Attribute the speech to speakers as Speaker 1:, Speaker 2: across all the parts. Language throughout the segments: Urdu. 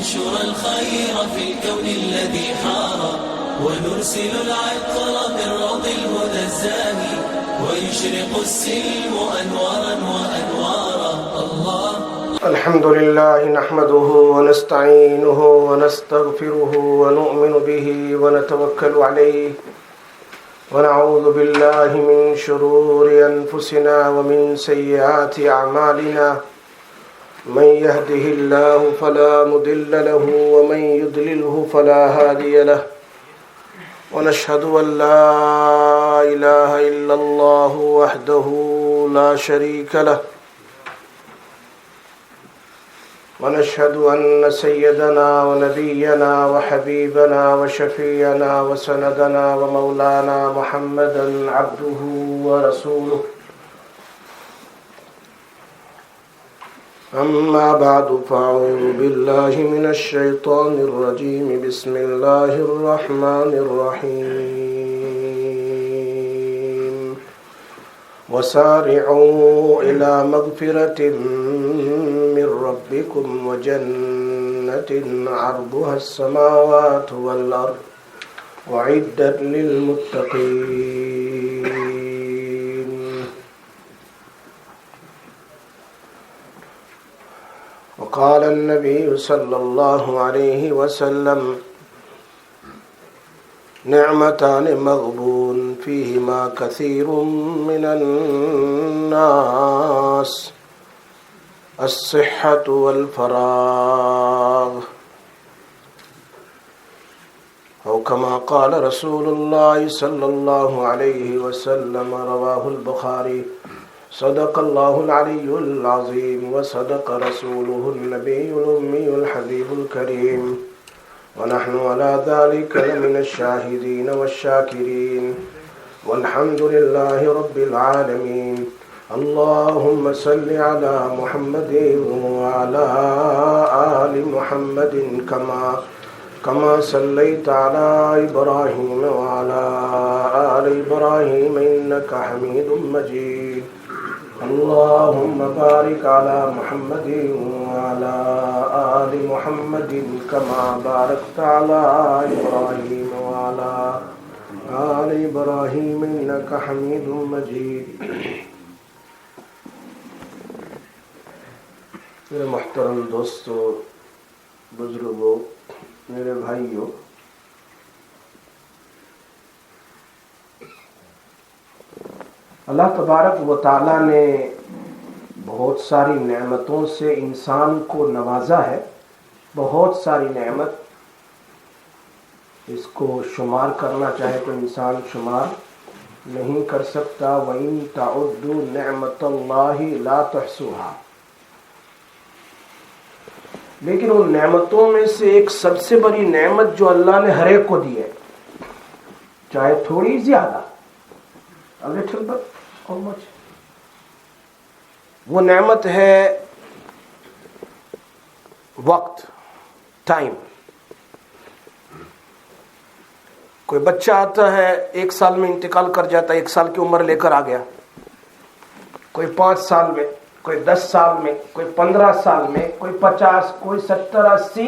Speaker 1: وننشر الخير في الكون الذي حار ونرسل العطر من روض الهدى الزاهي ويشرق السلم أنوارا وأنوارا. الله
Speaker 2: الحمد لله نحمده ونستعينه ونستغفره ونؤمن به ونتوكل عليه ونعوذ بالله من شرور أنفسنا ومن سيئات أعمالنا من يهده الله فلا مضل له ومن يضلله فلا هادي له ونشهد أن لا إله إلا الله وحده لا شريك له ونشهد أن سيدنا ونبينا وحبيبنا وشفيعنا وسندنا ومولانا محمدا عبده ورسوله. أما بعد فأعوذ بالله من الشيطان الرجيم. بسم الله الرحمن الرحيم. وسارعوا إلى مغفرة من ربكم وجنة عرضها السماوات والأرض أعدت للمتقين. وقال النبي صلى الله عليه وسلم نعمتان مغبون فيهما كثير من الناس الصحة والفراغ أو كما قال رسول الله صلى الله عليه وسلم. رواه البخاري. صدق الله العلي العظيم وصدق رسوله النبي الأمي الحبيب الكريم ونحن على ذلك لمن الشاهدين والشاكرين والحمد لله رب العالمين. اللهم صل على محمد وعلى آل محمد كما صليت على إبراهيم وعلى آل إبراهيم إنك حميد مجيد. اللهم بارك على محمد وعلى آل محمد كما باركت على إبراهيم وعلى آل إبراهيم إنك حميد مجيد. میرے محترم دوستو، بزرگوں، میرے بھائیوں، اللہ تبارک و تعالیٰ نے بہت ساری نعمتوں سے انسان کو نوازا ہے. بہت ساری نعمت، اس کو شمار کرنا چاہے تو انسان شمار نہیں کر سکتا. وَإِن تَعُدُّوا نِعْمَةَ اللَّهِ لَا تُحْصُوهَا. لیکن ان نعمتوں میں سے ایک سب سے بڑی نعمت جو اللہ نے ہر ایک کو دی ہے، چاہے تھوڑی زیادہ، a little bit or much، وہ نعمت ہے وقت، ٹائم. کوئی بچہ آتا ہے 1 سال میں انتقال کر جاتا ہے، 1 سال کی عمر لے کر آ گیا. کوئی 5 سال میں، کوئی 10 سال میں، کوئی 15 سال میں، کوئی 50، کوئی 70، 80.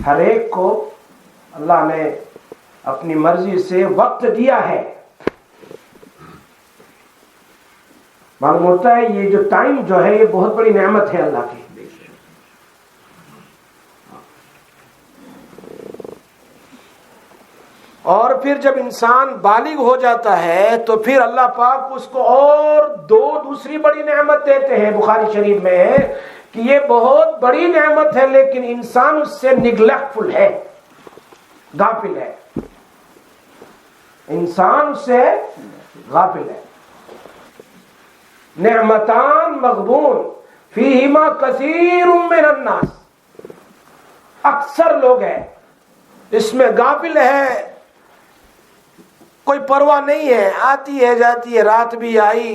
Speaker 2: ہر ایک کو اللہ نے اپنی مرضی سے وقت دیا ہے. معلوم ہوتا ہے یہ جو ٹائم جو ہے یہ بہت بڑی نعمت ہے اللہ کی. اور پھر جب انسان بالغ ہو جاتا ہے تو پھر اللہ پاک اس کو اور دوسری بڑی نعمت دیتے ہیں. بخاری شریف میں ہے کہ یہ بہت بڑی نعمت ہے لیکن انسان اس سے نیگلیکٹفل ہے، غافل ہے. انسان اس سے غافل ہے. نعمتان مغبون فیہما کثیر من الناس. اکثر لوگ ہیں اس میں غافل ہے، کوئی پرواہ نہیں ہے، آتی ہے جاتی ہے. رات بھی آئی،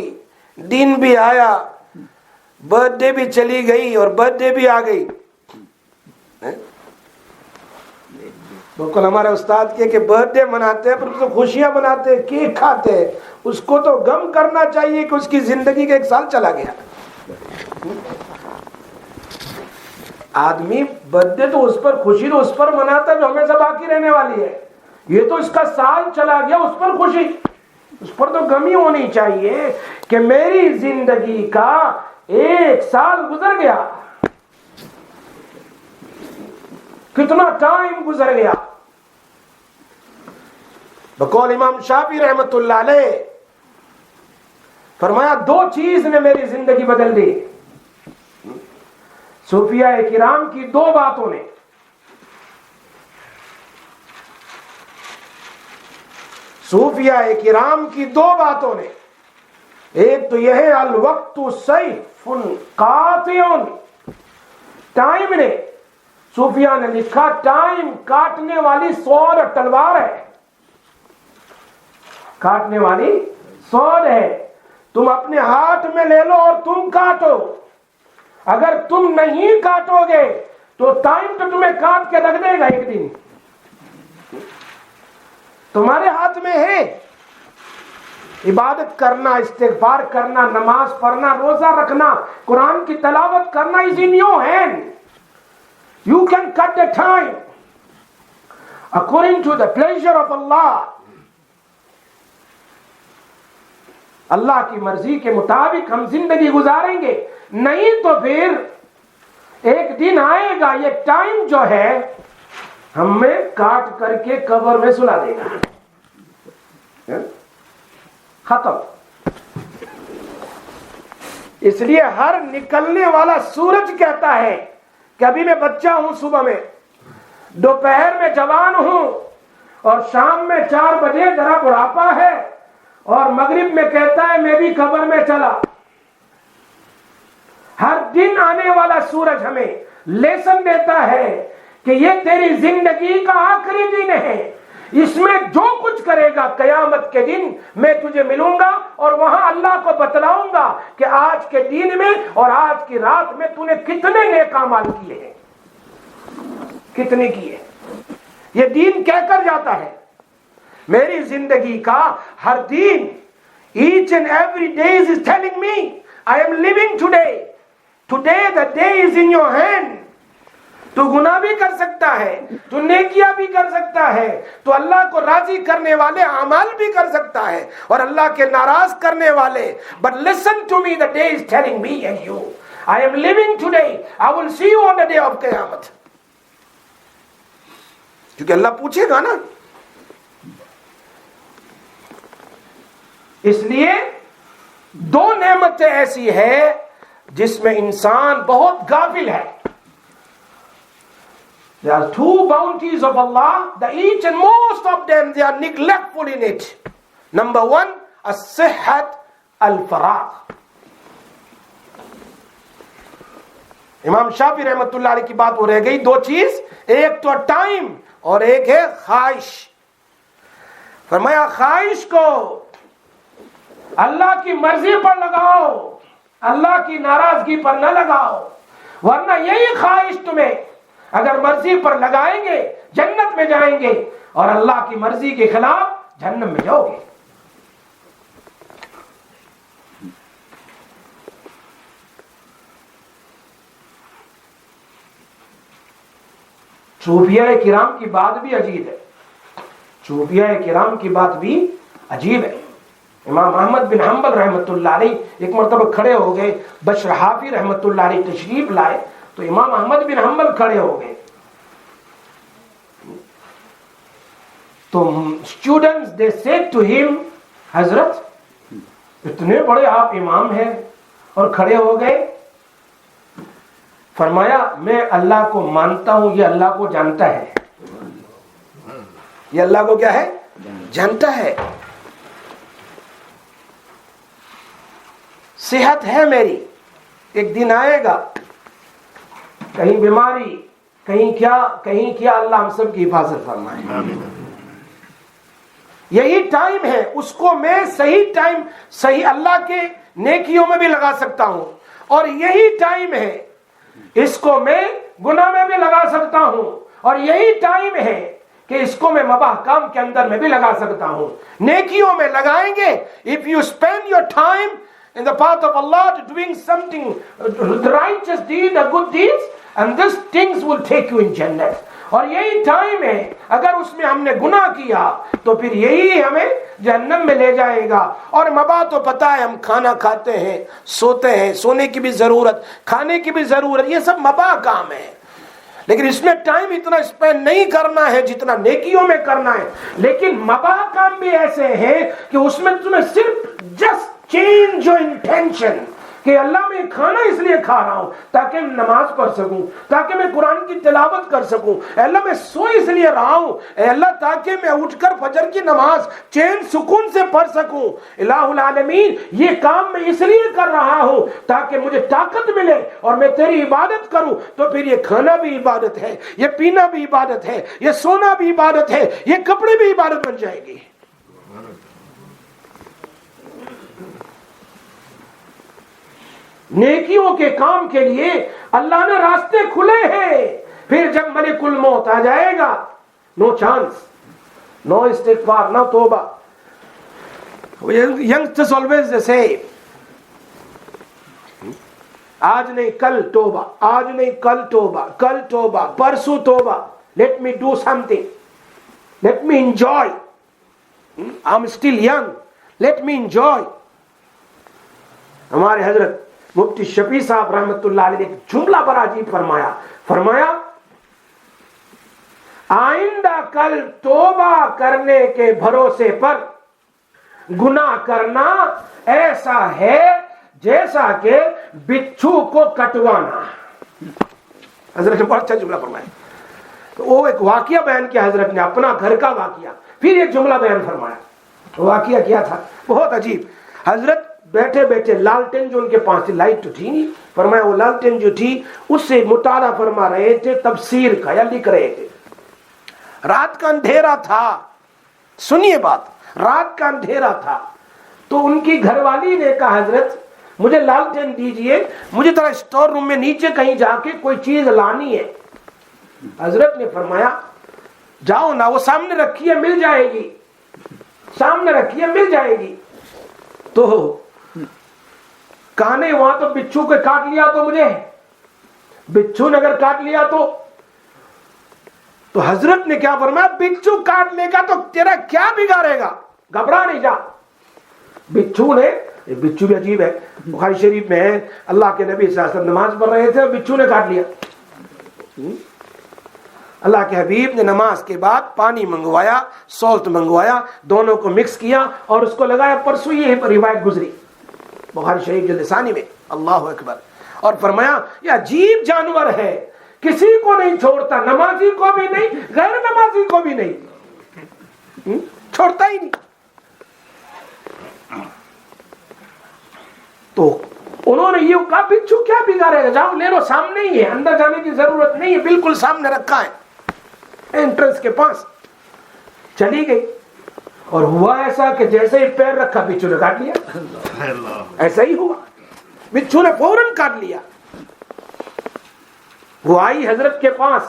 Speaker 2: دن بھی آیا، برتھ ڈے بھی چلی گئی اور برتھ ڈے بھی آ گئی. بالکل ہمارے استاد کے برتھ ڈے مناتے ہیں پر تو خوشیاں مناتے ہیں، کیک کھاتے ہیں. اس کو تو غم کرنا چاہیے کہ اس کی زندگی کا 1 سال چلا گیا. آدمی برتھ ڈے تو اس پر خوشی تو اس پر مناتا جو ہمیشہ باقی رہنے والی ہے. یہ تو اس کا سال چلا گیا اس پر خوشی, اس پر تو غمی ہونی چاہیے کہ میری زندگی کا 1 سال گزر گیا, کتنا ٹائم گزر گیا. بقول امام شافعی رحمت اللہ علیہ فرمایا 2 چیز نے میری زندگی بدل دی. صوفیاء کرام کی 2 باتوں نے. صوفیاء کرام کی 2 باتوں نے. ایک تو یہ ہے الوقت سیف قاطع, ٹائم نے, صوفیاء نے لکھا ٹائم کاٹنے والی سوڑ تلوار ہے, کاٹنے والی سوڑ ہے. تم اپنے ہاتھ میں لے لو اور تم کاٹو. اگر تم نہیں کاٹو گے تو ٹائم تو تمہیں کاٹ کے رکھ دے گا ایک دن. تمہارے ہاتھ میں ہے. عبادت کرنا, استغفار کرنا, نماز پڑھنا, روزہ رکھنا, قرآن کی تلاوت کرنا is in your hand. You can cut the time according to the pleasure of Allah. اللہ کی مرضی کے مطابق ہم زندگی گزاریں گے, نہیں تو پھر ایک دن آئے گا یہ ٹائم جو ہے ہمیں کاٹ کر کے قبر میں سلا دے گا, ختم. اس لیے ہر نکلنے والا سورج کہتا ہے کہ ابھی میں بچہ ہوں, صبح میں, دوپہر میں جوان ہوں, اور شام میں 4 بجے ذرا بڑھاپا ہے, اور مغرب میں کہتا ہے میں بھی قبر میں چلا. ہر دن آنے والا سورج ہمیں لیسن دیتا ہے کہ یہ تیری زندگی کا آخری دن ہے, اس میں جو کچھ کرے گا قیامت کے دن میں تجھے ملوں گا اور وہاں اللہ کو بتلاؤں گا کہ آج کے دن میں اور آج کی رات میں تو نے کتنے نیک اعمال کیے ہیں, کتنے کیے. یہ دین کہہ کر جاتا ہے میری زندگی کا ہر دن, each and every day is telling me I am living today. Today the day is in your hand. تو گناہ بھی کر سکتا ہے, تو نیکیاں بھی کر سکتا ہے, تو اللہ کو راضی کرنے والے اعمال بھی کر سکتا ہے, اور اللہ کے ناراض کرنے والے. But listen to me, the day is telling me and you I am living today. I will see you on the day of قیامت. کیونکہ اللہ پوچھے گا نا. اس لیے 2 نعمتیں ایسی ہے جس میں انسان بہت غافل ہے. There are 2 bounties of Allah, the each and most of them they are neglectful in it. Number 1, as-sihhat al-faragh. امام شافعی رحمت اللہ علیہ کی بات ہو رہ گئی 2 چیز, ایک تو ٹائم اور ایک ہے خواہش. فرمایا خواہش کو اللہ کی مرضی پر لگاؤ, اللہ کی ناراضگی پر نہ لگاؤ, ورنہ یہی خواہش تمہیں اگر مرضی پر لگائیں گے جنت میں جائیں گے, اور اللہ کی مرضی کے خلاف جہنم میں جاؤ گے. صوفیاء کرام کی بات بھی عجیب ہے, صوفیاء کرام کی بات بھی عجیب ہے. امام احمد بن حنبل رحمت اللہ علیہ ایک مرتبہ کھڑے ہو گئے, بشر حافی رحمت اللہ علیہ تشریف لائے تو امام احمد بن حنبل کھڑے ہو گئے. تو اسٹوڈنٹس دے سیڈ ٹو ہم, حضرت اتنے بڑے آپ امام ہیں اور کھڑے ہو گئے. فرمایا میں اللہ کو مانتا ہوں, یہ اللہ کو جانتا ہے. یہ اللہ کو کیا ہے, جانتا ہے. صحت ہے میری, ایک دن آئے گا کہیں بیماری, کہیں کیا, اللہ ہم سب کی حفاظت فرمائے. یہی ٹائم ہے, اس کو میں صحیح ٹائم صحیح اللہ کے نیکیوں میں بھی لگا سکتا ہوں, اور یہی ٹائم ہے اس کو میں گناہ میں بھی لگا سکتا ہوں, اور یہی ٹائم ہے کہ اس کو میں مباح کام کے اندر میں بھی لگا سکتا ہوں. نیکیوں میں لگائیں گے. if you spend your time in the path of Allah to doing something, the righteous deed, the good deeds, and these things will take you in Jannah. اور یہی ٹائم ہے اگر اس میں ہم نے گناہ کیا تو پھر یہی ہمیں جہنم میں لے جائے گا. اور مباح تو پتہ ہے ہم کھانا کھاتے ہیں، سوتے ہیں، سونے کی بھی ضرورت، کھانے کی بھی ضرورت، یہ سب مباح کام ہے، لیکن اس میں ٹائم اتنا اسپینڈ نہیں کرنا ہے جتنا نیکیوں میں کرنا ہے. لیکن مباح کام بھی ایسے ہیں کہ اس میں تمہیں صرف جسٹ چینج یور انٹینشن کہ اللہ میں کھانا اس لیے کھا رہا ہوں تاکہ میں نماز پڑھ سکوں، تاکہ میں قرآن کی تلاوت کر سکوں. اے اللہ میں سو اس لیے رہا ہوں اے اللہ تاکہ میں اٹھ کر فجر کی نماز چین سکون سے پڑھ سکوں. الہ العالمین یہ کام میں اس لیے کر رہا ہوں تاکہ مجھے طاقت ملے اور میں تیری عبادت کروں. تو پھر یہ کھانا بھی عبادت ہے، یہ پینا بھی عبادت ہے، یہ سونا بھی عبادت ہے، یہ کپڑے بھی عبادت بن جائے گی. نیکیوں کے کام کے لیے اللہ نے راستے کھلے ہیں. پھر جب ملک الموت آ جائے گا، نو چانس، نو استغفار، نو توبہ. youngsters always they say آج نہیں کل توبہ، آج نہیں کل توبہ، کل توبہ، پرسوں توبہ. let me do something, let me enjoy, I'm still young, let me enjoy. ہمارے حضرت مفتی شفیع صاحب رحمت اللہ علیہ نے ایک جملہ بڑا عجیب فرمایا آئندہ کل توبہ کرنے کے بھروسے پر گناہ کرنا ایسا ہے جیسا کہ بچھو کو کٹوانا. حضرت نے بہت اچھا جملہ فرمایا. تو وہ ایک واقعہ بیان کیا حضرت نے، اپنا گھر کا واقعہ، پھر ایک جملہ بیان فرمایا. واقعہ کیا تھا بہت عجیب. حضرت بیٹھے بیٹھے لالٹین جو ان کے پاس تھی، لائٹ تو تھی نہیں، فرمایا وہ لالٹین جو تھی اس سے مطالعہ فرما رہے تھے تفسیر کا یا لکھ رہے تھے. رات کا اندھیرا تھا، سنیے بات، رات کا اندھیرا تھا. تو ان کی گھر والی نے کہا حضرت مجھے لالٹین دیجئے، مجھے ذرا اسٹور روم میں نیچے کہیں جا کے کوئی چیز لانی ہے. حضرت نے فرمایا جاؤ نا، وہ سامنے رکھی ہے مل جائے گی، سامنے رکھی ہے مل جائے گی. تو کہا نہیں وہاں تو بچھو کو کاٹ لیا تو مجھے، بچھو نے اگر کاٹ لیا تو حضرت نے کیا فرمایا بچھو کاٹ لے گا تو تیرا کیا بگاڑے گا، گھبرا نہیں جا. بچھو نے، بچھو بھی عجیب ہے، بخاری شریف میں ہے اللہ کے نبی صلی اللہ علیہ وسلم نماز پڑھ رہے تھے، بچھو نے کاٹ لیا. اللہ کے حبیب نے نماز کے بعد پانی منگوایا، سالٹ منگوایا، دونوں کو مکس کیا اور اس کو لگایا. پرسوں یہ روایت گزری بخاری شریف جلد ثانی میں. اللہ اکبر. اور فرمایا یہ عجیب جانور ہے، کسی کو نہیں چھوڑتا، نمازی کو بھی نہیں، غیر نمازی کو بھی نہیں، چھوڑتا ہی نہیں. تو انہوں نے یہ کہا بچھو کیا بگاڑے گا، جاؤ لے لو، سامنے ہی ہے، اندر جانے کی ضرورت نہیں ہے، بالکل سامنے رکھا ہے انٹرنس کے پاس. چلی گئی اور ہوا ایسا کہ جیسے ہی پیر رکھا بچھو نے کاٹ لیا. ایسا ہی ہوا، بچھو نے فوراً کاٹ لیا. وہ آئی حضرت کے پاس،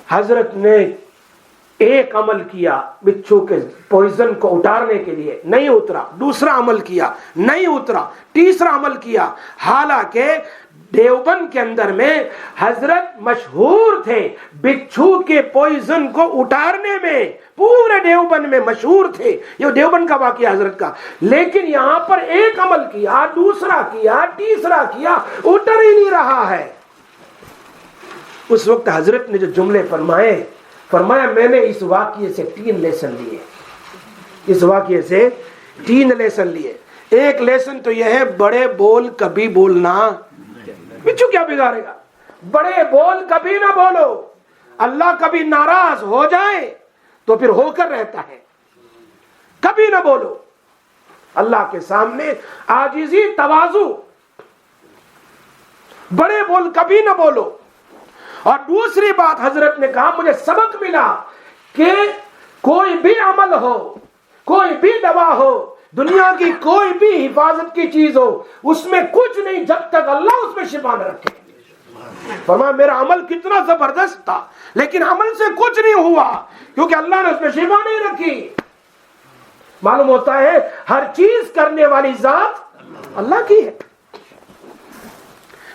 Speaker 2: حضرت نے ایک عمل کیا بچھو کے پوائزن کو اتارنے کے لیے، نہیں اترا. دوسرا عمل کیا، نہیں اترا. تیسرا عمل کیا. حالانکہ دیوبند کے اندر میں حضرت مشہور تھے بچھو کے پوائزن کو اتارنے میں، پورے دیوبند میں مشہور تھے. یہ دیوبند کا واقعہ حضرت کا. لیکن یہاں پر ایک عمل کیا، دوسرا کیا، تیسرا کیا، اتر ہی نہیں رہا ہے. اس وقت حضرت نے جو جملے فرمایا میں نے اس واقعے سے 3 لیسن لیے. اس واقعے سے 3 لیسن لیے. ایک لیسن تو یہ ہے بڑے بول کبھی بولنا. بچھو کیا بگاڑے گا، بڑے بول کبھی نہ بولو. اللہ کبھی ناراض ہو جائے تو پھر ہو کر رہتا ہے. کبھی نہ بولو. اللہ کے سامنے عاجزی، تواضع. بڑے بول کبھی نہ بولو. اور دوسری بات حضرت نے کہا مجھے سبق ملا کہ کوئی بھی عمل ہو، کوئی بھی دوا ہو، دنیا کی کوئی بھی حفاظت کی چیز ہو، اس میں کچھ نہیں جب تک اللہ اس میں شفا نہ رکھے. فرمایا میرا عمل کتنا زبردست تھا لیکن عمل سے کچھ نہیں ہوا کیونکہ اللہ نے اس میں شفا نہیں رکھی. معلوم ہوتا ہے ہر چیز کرنے والی ذات اللہ کی ہے.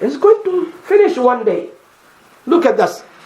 Speaker 2: is going to finish one day. Look at this.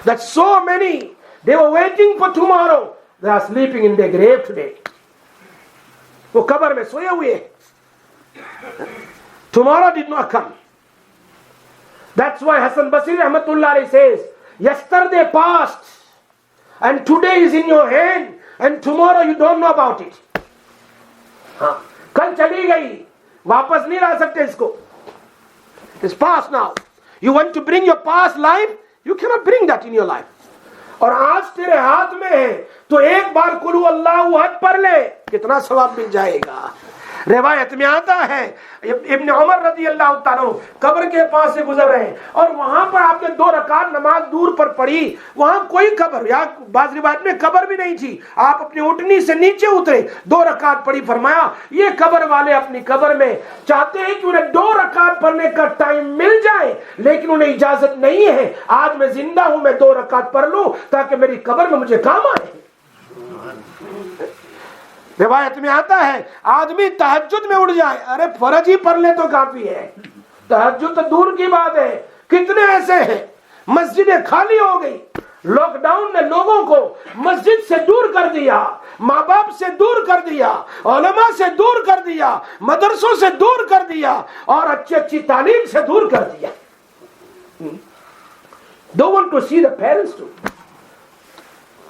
Speaker 2: That so many, they were waiting for tomorrow, they are sleeping in their grave today. وہ قبر میں سوئے ہوئے ہیں. Tomorrow did not come. That's why Hassan Basri Rahmatullah alayhi says, yesterday passed and today is in your hand and tomorrow you don't know about it. کل چلی گئی, واپس نہیں لا سکتے اس کو. It's past now. You want to bring your past life, you cannot bring that in your life. اور آج تیرے ہاتھ میں ہے تو ایک بار قل اللہ احد پڑھ لے, کتنا ثواب مل جائے گا. روایت میں آتا ہے ابن عمر رضی اللہ تعالیٰ قبر کے پاس سے گزر رہے ہیں اور وہاں پر آپ نے 2 رکعت نماز دور پر پڑھی. وہاں کوئی قبر یا بعض روایت میں قبر بھی نہیں تھی. آپ اپنی اٹھنی سے نیچے اترے, 2 رکعت پڑھی. فرمایا یہ قبر والے اپنی قبر میں چاہتے ہیں کہ انہیں 2 رکعت پڑھنے کا ٹائم مل جائے, لیکن انہیں اجازت نہیں ہے. آج میں زندہ ہوں, میں 2 رکعت پڑھ لوں تاکہ میری قبر میں مجھے کام آئے. روایت میں آتا ہے آدمی تہجد میں اٹھ جائے, ارے فرض ہی پڑھ لے تو کافی ہے, تہجد تو دور کی بات ہے. کتنے ایسے ہیں مسجدیں خالی ہو گئی, لاک ڈاؤن نے لوگوں کو مسجد سے دور کر دیا, ماں باپ سے دور کر دیا, علماء سے دور کر دیا, مدرسوں سے دور کر دیا اور اچھی تعلیم سے دور کر دیا. Don't want to see the parents too.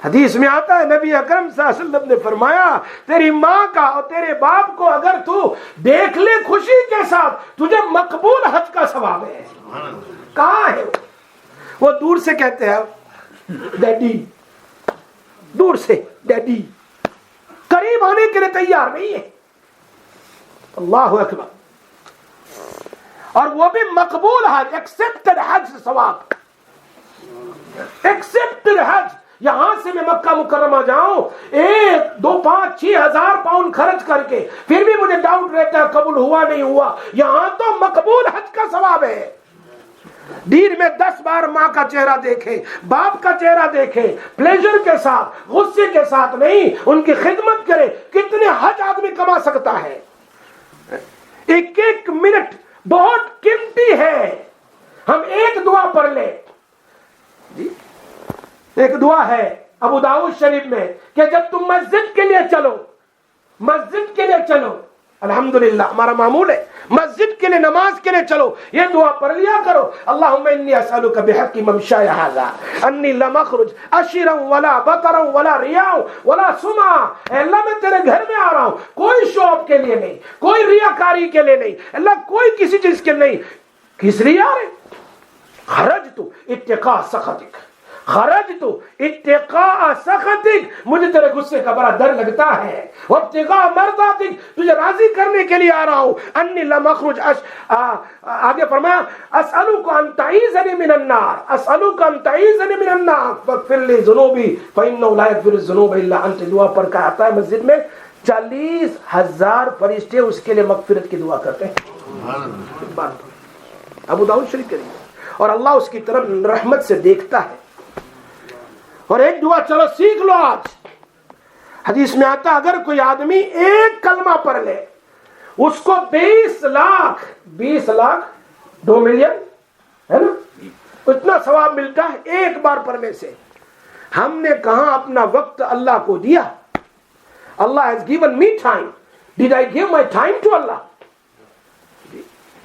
Speaker 2: حدیث میں آتا ہے نبی اکرم صلی اللہ علیہ وسلم نے فرمایا تیری ماں کا اور تیرے باپ کو اگر تو دیکھ لے خوشی کے ساتھ, تجھے مقبول حج کا ثواب ہے. کہاں ہے وہ دور سے کہتے ہیں ڈیڈی, دور سے ڈیڈی, قریب آنے کے لیے تیار نہیں ہے. اللہ اکبر. اور وہ بھی مقبول حج, ایکسپٹڈ حج ثواب, ایکسپٹڈ حج. یہاں سے میں مکہ مکرمہ جاؤں 1 2 5 6 ہزار پاؤنڈ خرچ کر کے, پھر بھی مجھے ڈاؤٹ رہتا ہے قبول ہوا نہیں ہوا. یہاں تو مقبول حج کا ثواب ہے. دین میں 10 بار ماں کا چہرہ دیکھے, باپ کا چہرہ دیکھے, پلیجر کے ساتھ, غصے کے ساتھ نہیں, ان کی خدمت کرے. کتنے حج آدمی کما سکتا ہے. 1 منٹ بہت قیمتی ہے. ہم ایک دعا پڑھ لیں. جی ایک دعا ہے ابو داؤد شریف میں کہ جب تم مسجد کے لیے چلو, مسجد کے لیے چلو, الحمدللہ ہمارا معمول ہے, مسجد کے لیے نماز کے لیے چلو, یہ دعا پڑھ لیا کرو. اللہم انی اسألک بحق ممشای ھذا انی لم اخرج عشرا ولا بطرا ولا ریاء ولا سمعا. اے اللہ میں تیرے گھر میں آ رہا ہوں, کوئی شو آف کے لیے نہیں, کوئی ریاکاری کے لیے نہیں, اللہ کوئی کسی چیز کے نہیں. کس لیے آ رہے؟ خرجت اتقاء سخطک, خرجت اتقاء سخطک, مجھے تیرے غصے کا بڑا ڈر لگتا ہے. وابتغاء مرضاتک, تجھے راضی کرنے کے لیے آ رہا ہوں. انی لم اخرج آگے فرمایا اسألک ان تعیذنی من النار, اسألک ان تعیذنی من النار فاغفر لی ذنوبی فانہ لا یغفر الذنوب الا انت. دعا پڑھ کر آتا ہے مسجد میں 40,000 فرشتے اس کے لیے مغفرت کی دعا کرتے ہیں. ابو داؤد شریف کے لیے, اور اللہ اس کی طرف رحمت سے دیکھتا ہے. اور ایک دعا چلو سیکھ لو آج. حدیث میں آتا اگر کوئی آدمی ایک کلمہ پڑھ لے اس کو 20 لاکھ 2 ملین ہے نا, اتنا ثواب ملتا ہے ایک بار پڑھنے سے. ہم نے کہاں اپنا وقت اللہ کو دیا؟ اللہ has given me time. Did I give my time to Allah?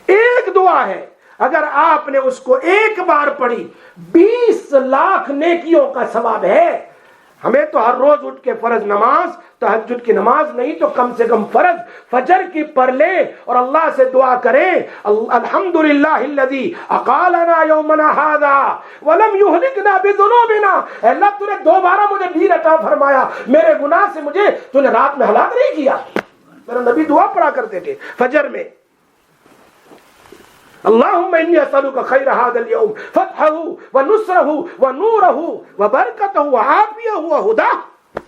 Speaker 2: ایک دعا ہے, اگر آپ نے اس کو ایک بار پڑھی 20 لاکھ نیکیوں کا ثواب ہے. ہمیں تو ہر روز اٹھ کے فرض نماز, تہجد کی نماز نہیں تو کم سے کم فرض فجر کی پڑھ لیں اور اللہ سے دعا کریں الحمدللہ الذی اقالنا یومنا ھذا ولم یہلکنا بذنوبنا. اللہ تو نے دوبارہ مجھے دین عطا فرمایا, میرے گناہ سے مجھے تو نے رات میں ہلاک نہیں کیا. میرا نبی دعا پڑھا کرتے تھے فجر میں, اللہم انی اسألک خیر ھذا اليوم فتحہ ونصرہ ونورہ وبرکتہ وعافیہ وہدہ.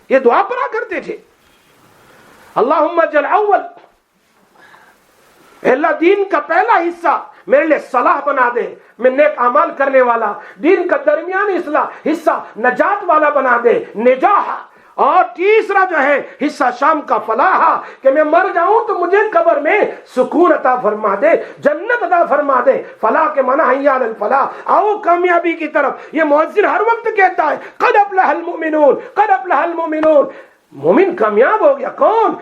Speaker 2: یہ دعا پڑھا کرتے تھے. اللہم اجعل اول, اللہ دین کا پہلا حصہ میرے لیے صلاح بنا دے, میں نیک اعمال کرنے والا. دین کا درمیانی حصہ نجات والا بنا دے, نجاح. اور تیسرا جو ہے حصہ شام کا فلاح, کہ میں مر جاؤں تو مجھے قبر میں سکون عطا فرما دے, جنت عطا فرما دے. فلاح کے معنی حی علی الفلاح, آؤ کامیابی کی طرف. یہ مؤذن ہر وقت کہتا ہے قد افلح المؤمنون, قد افلح المؤمنون. مومن کامیاب ہو گیا کون؟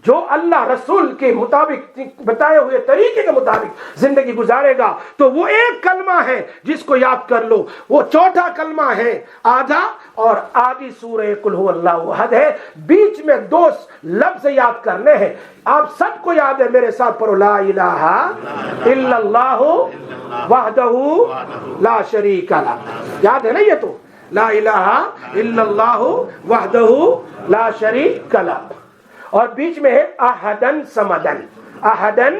Speaker 2: جو اللہ رسول کے مطابق بتائے ہوئے طریقے کے مطابق زندگی گزارے گا. تو وہ ایک کلمہ ہے جس کو یاد کر لو, وہ چوتھا کلمہ ہے آدھا اور آدھی سورہ قل هو اللہ احد ہے. بیچ میں 2 لفظ یاد کرنے ہیں. آپ سب کو یاد ہے, میرے ساتھ پڑھو, لا الہ الا اللہ وحدہ لا شریک لہ. یاد ہے نا یہ تو, لا الہ الا اللہ وحدہ لا شریک لہ. اور بیچ میں ہے احدن سمدن, احدن,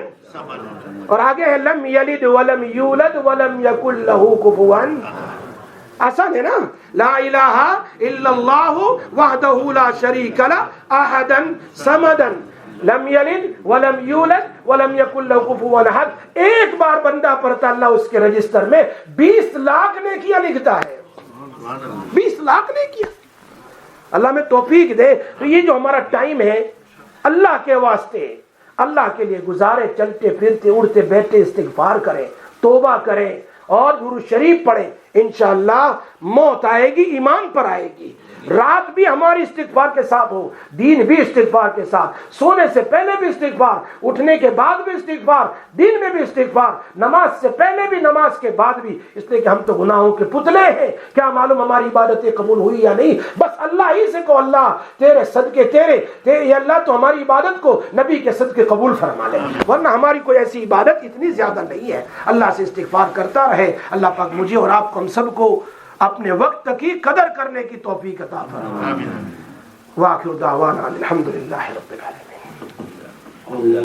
Speaker 2: اور آگے ہے لم یلد ولم یولد ولم یکن لہ کفوا. آسان ہے نا, لا الہ الا اللہ وحدہ لا شریک لہ احدن سمدن لم یلد ولم یولد ولم یکن لہ کفوا احد. ایک بار بندہ پڑھتا اللہ اس کے رجسٹر میں 20 لاکھ نیکیاں لکھتا ہے. 20 لاکھ نیکیاں. اللہ میں توفیق دے. تو یہ جو ہمارا ٹائم ہے اللہ کے واسطے, اللہ کے لیے گزارے, چلتے پھرتے اڑتے بیٹھتے استغفار کریں, توبہ کریں اور درود شریف پڑھیں. انشاءاللہ موت آئے گی ایمان پر آئے گی. رات بھی ہماری استغفار کے ساتھ ہو, دین بھی استغفار کے ساتھ, سونے سے پہلے بھی استغفار, اٹھنے کے بعد بھی استغفار, دن میں بھی استغفار, نماز سے پہلے بھی نماز کے بعد بھی. اس لیے کہ ہم تو گناہوں کے پتلے ہیں, کیا معلوم ہماری عبادتیں قبول ہوئی یا نہیں. بس اللہ ہی سے کو اللہ تیرے صدقے تیرے یا اللہ تو ہماری عبادت کو نبی کے صدقے قبول فرما لے, ورنہ ہماری کوئی ایسی عبادت اتنی زیادہ نہیں ہے. اللہ سے استغفار کرتا رہے. اللہ پاک مجھے اور آپ کو ہم سب کو اپنے وقت کی قدر کرنے کی توفیق عطا فرمائے. وآخر دعوانا الحمدللہ رب العالمین.